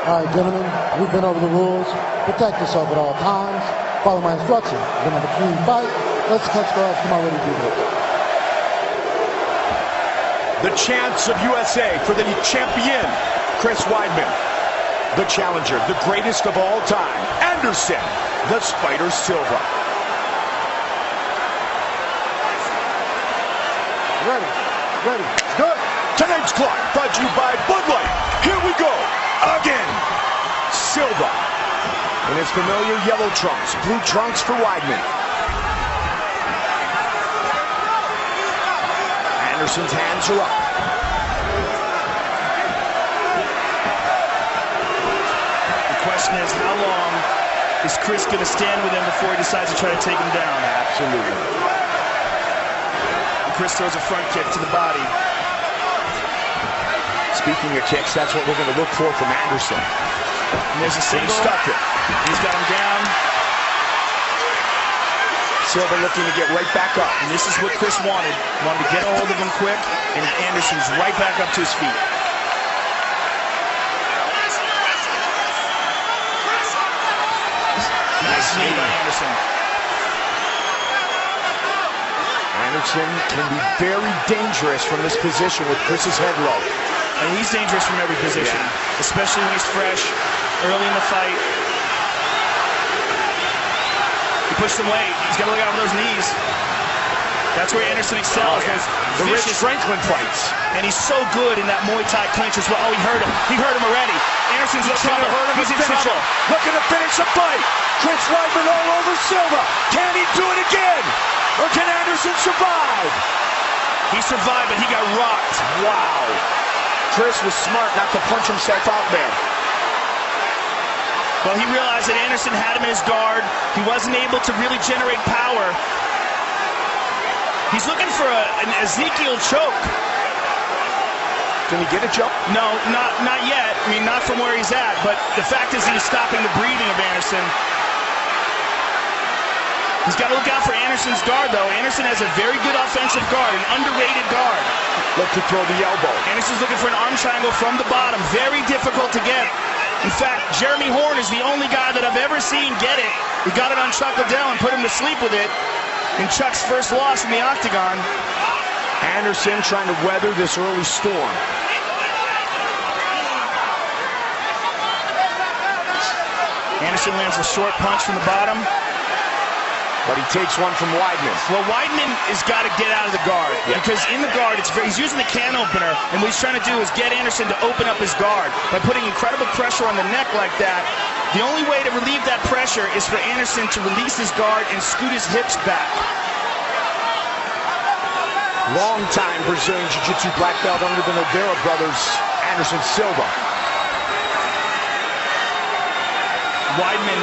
All right, gentlemen, we've been over the rules. Protect yourself at all times. Follow my instructions. We're going to have a clean fight. Let's cut squares. Come on, ready to do this. The chance of USA for the champion, Chris Weidman. The challenger, the greatest of all time, Anderson, the Spider Silva. Ready. Good. Tonight's clock brought to you by Bud Light. Here we go. Again. Silva. In his familiar yellow trunks. Blue trunks for Weidman. Anderson's hands are up. The question is, how long is Chris going to stand with him before he decides to try to take him down? Absolutely. Chris throws a front kick to the body. Speaking of kicks, that's what we're going to look for from Anderson. And there's a single. Stuck it. He's got him down. Silva looking to get right back up. And this is what Chris wanted. Wanted to get a hold of him quick, and Anderson's right back up to his feet. Nice knee by Anderson. Anderson can be very dangerous from this position with Chris's head low. And he's dangerous from every position, especially when he's fresh, early in the fight. He pushed him late. He's got to look out for those knees. That's where Anderson excels. The Rich Franklin fights. And he's so good in that Muay Thai clinch as well. Oh, he hurt him. He hurt him already. Anderson's in trouble. He's in trouble. Looking to finish the fight. Chris Weidman all over Silva. Can he do it again? Or can Anderson survive? He survived, but he got rocked. Wow. Chris was smart not to punch himself out there. Well, he realized that Anderson had him in his guard. He wasn't able to really generate power. He's looking for an Ezekiel choke. Can he get a choke? No, not yet. I mean, not from where he's at. But the fact is he's stopping the breathing of Anderson. He's got to look out for Anderson's guard, though. Anderson has a very good offensive guard, an underrated guard. Look to throw the elbow. Anderson's looking for an arm triangle from the bottom. Very difficult to get. In fact, Jeremy Horn is the only guy that I've ever seen get it. He got it on Chuck Liddell and put him to sleep with it in Chuck's first loss in the octagon. Anderson trying to weather this early storm. Anderson lands a short punch from the bottom. But he takes one from Weidman. Well, Weidman has got to get out of the guard. Because in the guard, he's using the can opener, and what he's trying to do is get Anderson to open up his guard by putting incredible pressure on the neck like that. The only way to relieve that pressure is for Anderson to release his guard and scoot his hips back. Long-time Brazilian Jiu-Jitsu black belt under the Nogueira brothers, Anderson Silva. Weidman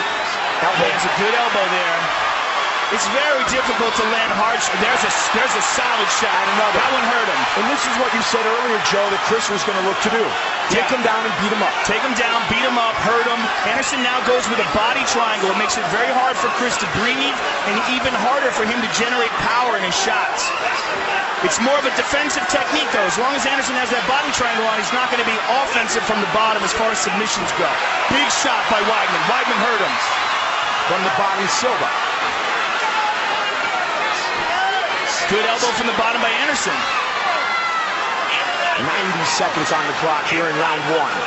lands a good elbow there. It's very difficult to land hard. There's a solid shot. And another. That one hurt him. And this is what you said earlier, Joe, that Chris was going to look to do. Take him down and beat him up. Take him down, beat him up, hurt him. Anderson now goes with a body triangle. It makes it very hard for Chris to breathe and even harder for him to generate power in his shots. It's more of a defensive technique, though. As long as Anderson has that body triangle on, he's not going to be offensive from the bottom as far as submissions go. Big shot by Weidman. Weidman hurt him. From the body, Silva. Good elbow from the bottom by Anderson. 90 seconds on the clock here in round one.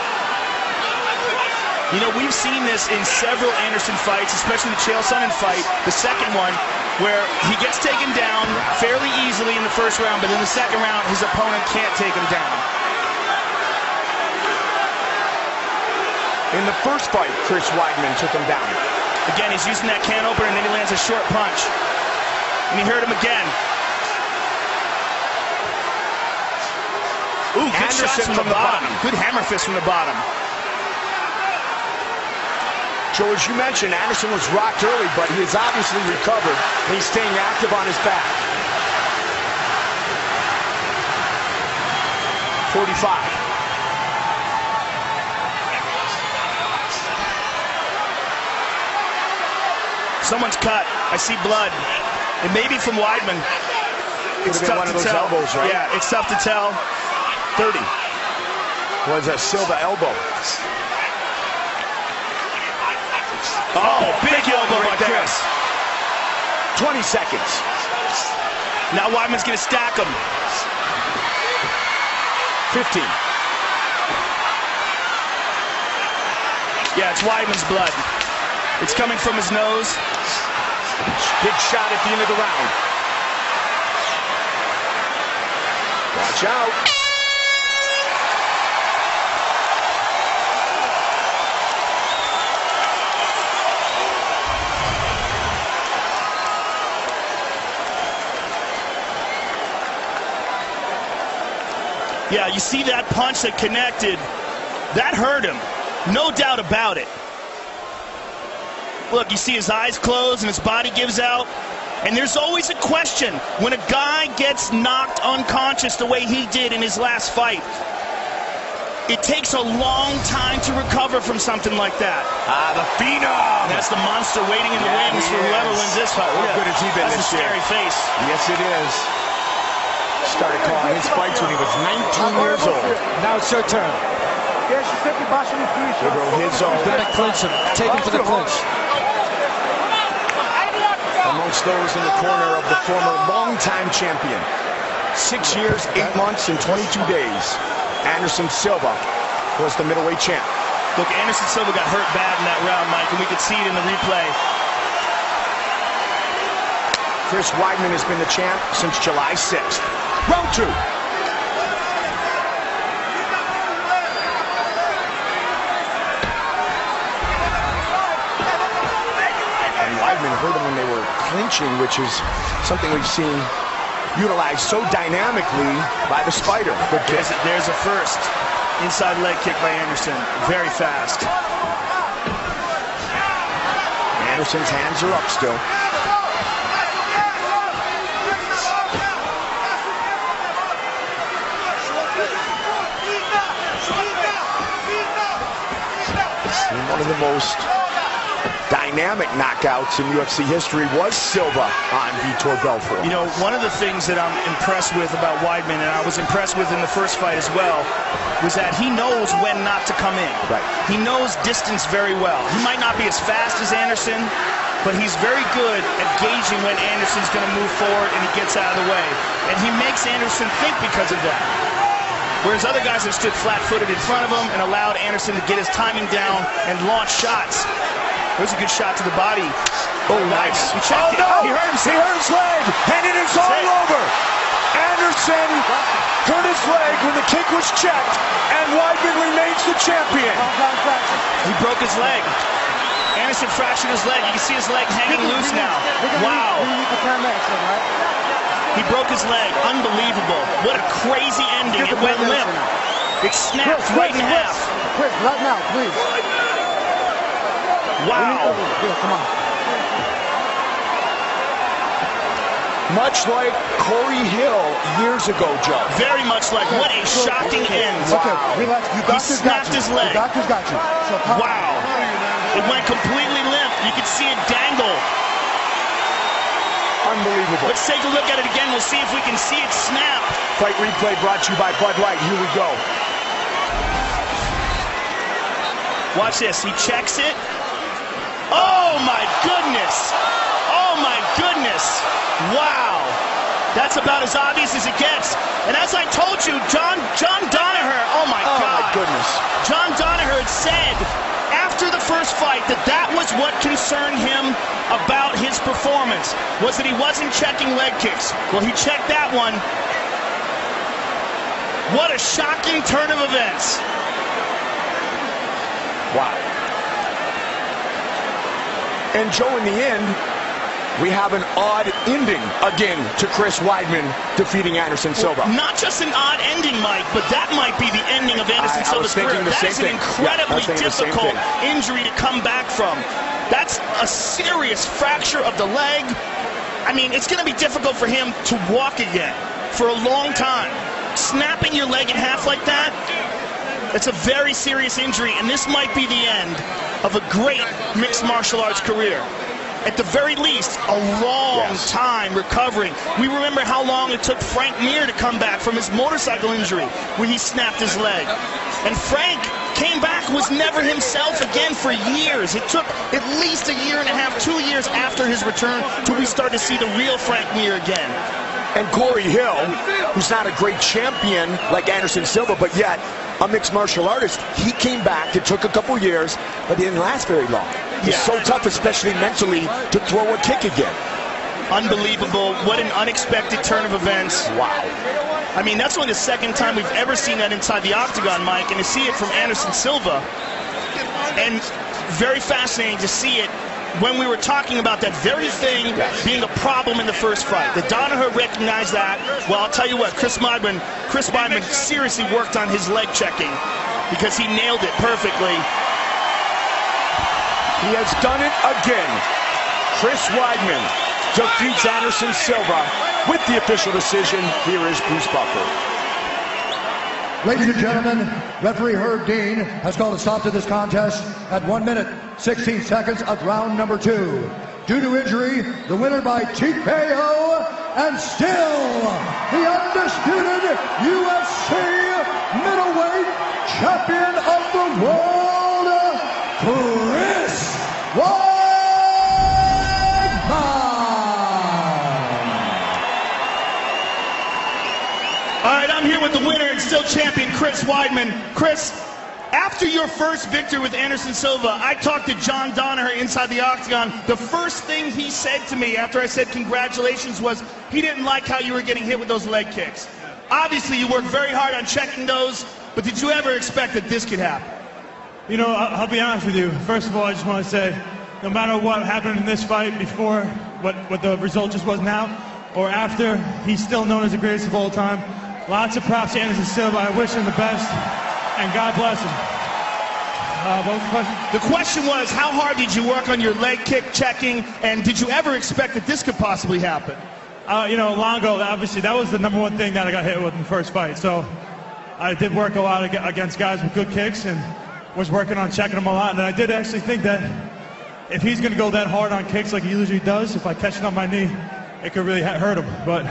You know, we've seen this in several Anderson fights, especially the Chael Sonnen fight, the second one, where he gets taken down fairly easily in the first round, but in the second round, his opponent can't take him down. In the first fight, Chris Weidman took him down. Again, he's using that can opener, and then he lands a short punch. And he hurt him again. Ooh, good Anderson shots from the bottom. Good hammer fist from the bottom. Joe, as you mentioned, Anderson was rocked early, but he has obviously recovered, and he's staying active on his back. 45. Someone's cut. I see blood. It may be from Weidman. It's tough to tell. Elbows, right? Yeah, it's tough to tell. 30. Was a Silva elbow. Oh, big elbow by Chris. 20 seconds. Now Weidman's going to stack him. 15. Yeah, it's Weidman's blood. It's coming from his nose. Big shot at the end of the round. Watch out. Yeah, you see that punch that connected. That hurt him. No doubt about it. Look, you see his eyes close and his body gives out. And there's always a question when a guy gets knocked unconscious the way he did in his last fight. It takes a long time to recover from something like that. The Phenom. That's the monster waiting in the wings for whoever wins this fight. How good has he been this year? That's a scary face. Yes, it is. Started calling his fights when he was 19 years old. Now it's your turn. Liberal his own. Gotta clinch him. Take him to the clinch. Amongst those in the corner of the former longtime champion. 6 years, 8 months, and 22 days. Anderson Silva was the middleweight champ. Look, Anderson Silva got hurt bad in that round, Mike, and we could see it in the replay. Chris Weidman has been the champ since July 6th. Round 2. And Weidman hurt him when they were clinching, which is something we've seen utilized so dynamically by the Spider. Good kick. There's a first. Inside leg kick by Anderson. Very fast. Anderson's hands are up still. One of the most dynamic knockouts in UFC history was Silva on Vitor Belfort. You know, one of the things that I'm impressed with about Weidman, and I was impressed with in the first fight as well, was that he knows when not to come in. Right. He knows distance very well. He might not be as fast as Anderson, but he's very good at gauging when Anderson's going to move forward and he gets out of the way. And he makes Anderson think because of that. Whereas other guys have stood flat-footed in front of him and allowed Anderson to get his timing down and launch shots. There's a good shot to the body. Oh, nice. He checked it. No! He hurt himself. He hurt his leg, and it is all over. Anderson hurt his leg when the kick was checked, and Weidman remains the champion. He broke his leg. Anderson fractured his leg. You can see his leg hanging loose now. Wow. He broke his leg. Unbelievable. What a crazy ending. It went limp. It snapped right in half. Chris, right now, please. Wow. Come on. Much like Corey Hill years ago, Joe. Very much like. What a shocking end. Okay, relax. He snapped his leg. The doctor's got you. So wow. It went completely limp. You could see it dangle. Unbelievable. Let's take a look at it again. We'll see if we can see it snap. Fight replay brought to you by Bud Light. Here we go. Watch this. He checks it. Oh, my goodness. Oh, my goodness. Wow. That's about as obvious as it gets. And as I told you, John Danaher, oh, my God. Oh, my goodness. John Danaher had said after the first fight that was what concerned him about his performance, was that he wasn't checking leg kicks. Well, he checked that one. What a shocking turn of events. Wow. And Joe, in the end, we have an odd ending again to Chris Weidman defeating Anderson Silva. Not just an odd ending, Mike, but that might be the ending of Anderson Silva's career. That is an incredibly difficult injury to come back from. That's a serious fracture of the leg. I mean, it's going to be difficult for him to walk again for a long time. Snapping your leg in half like that, it's a very serious injury, and this might be the end of a great mixed martial arts career. At the very least, a long time recovering. We remember how long it took Frank Mir to come back from his motorcycle injury when he snapped his leg. And Frank came back was never himself again for years. It took at least a year and a half, 2 years after his return till we start to see the real Frank Mir again. And Corey Hill, who's not a great champion like Anderson Silva, but yet a mixed martial artist, he came back. It took a couple years, but it didn't last very long. It's so tough, especially mentally, to throw a kick again. Unbelievable. What an unexpected turn of events. Wow. I mean, that's only the second time we've ever seen that inside the octagon, Mike, and to see it from Anderson Silva, and very fascinating to see it when we were talking about that very thing being a problem in the first fight. The Danaher recognized that. Well, I'll tell you what, Chris Weidman seriously worked on his leg checking because he nailed it perfectly. He has done it again. Chris Weidman defeats Anderson Silva with the official decision. Here is Bruce Buffer. Ladies and gentlemen, referee Herb Dean has called a stop to this contest at 1 minute, 16 seconds of round number 2. Due to injury, the winner by TKO, and still the undisputed UFC middleweight champion of the world, Chris Weidman. All right, I'm here with the winner and still champion, Chris Weidman. Chris, after your first victory with Anderson Silva, I talked to John Danaher inside the octagon. The first thing he said to me after I said congratulations was he didn't like how you were getting hit with those leg kicks. Obviously, you worked very hard on checking those, but did you ever expect that this could happen? You know, I'll be honest with you. First of all, I just want to say, no matter what happened in this fight before, what the result just was now, or after, he's still known as the greatest of all time. Lots of props to Anderson Silva. I wish him the best, and God bless him. What was the question? The question was, how hard did you work on your leg kick checking, and did you ever expect that this could possibly happen? You know, long ago, obviously, that was the #1 thing that I got hit with in the first fight. So I did work a lot against guys with good kicks and was working on checking them a lot. And I did actually think that if he's going to go that hard on kicks like he usually does, if I catch it on my knee, it could really hurt him. But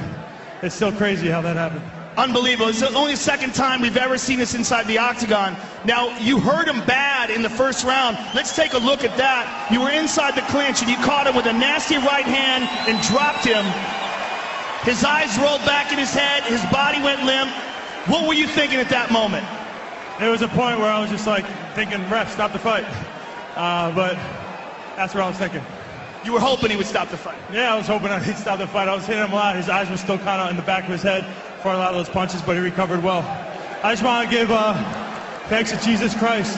it's still crazy how that happened. Unbelievable. It's only the second time we've ever seen this inside the octagon. Now, you hurt him bad in the first round. Let's take a look at that. You were inside the clinch and you caught him with a nasty right hand and dropped him. His eyes rolled back in his head. His body went limp. What were you thinking at that moment? There was a point where I was just like thinking, ref, stop the fight. But that's what I was thinking. You were hoping he would stop the fight? Yeah, I was hoping he'd stop the fight. I was hitting him a lot. His eyes were still kind of in the back of his head for a lot of those punches, but he recovered well. I just want to give thanks to Jesus Christ.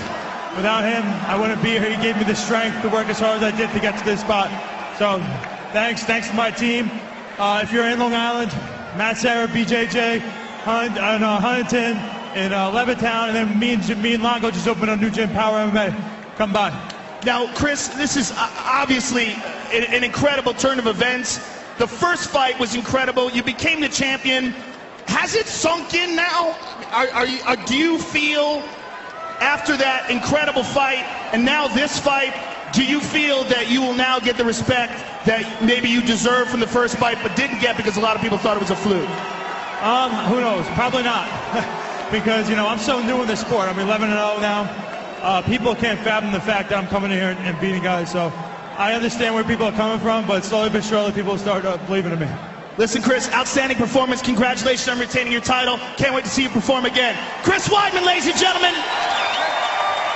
Without him, I wouldn't be here. He gave me the strength to work as hard as I did to get to this spot. So thanks to my team. If you're in Long Island, Matt Serra, BJJ, Huntington, in Levittown, and then me and Longo just opened a new gym, Power MMA. Come by. Now, Chris, this is obviously an incredible turn of events. The first fight was incredible. You became the champion. Has it sunk in now? Do you feel, after that incredible fight, and now this fight, do you feel that you will now get the respect that maybe you deserved from the first fight but didn't get because a lot of people thought it was a fluke? Who knows? Probably not. Because, you know, I'm so new in this sport. I'm 11-0 now. People can't fathom the fact that I'm coming in here and beating guys. So I understand where people are coming from, but slowly but surely people start believing in me. Listen, Chris, outstanding performance. Congratulations on retaining your title. Can't wait to see you perform again. Chris Weidman, ladies and gentlemen.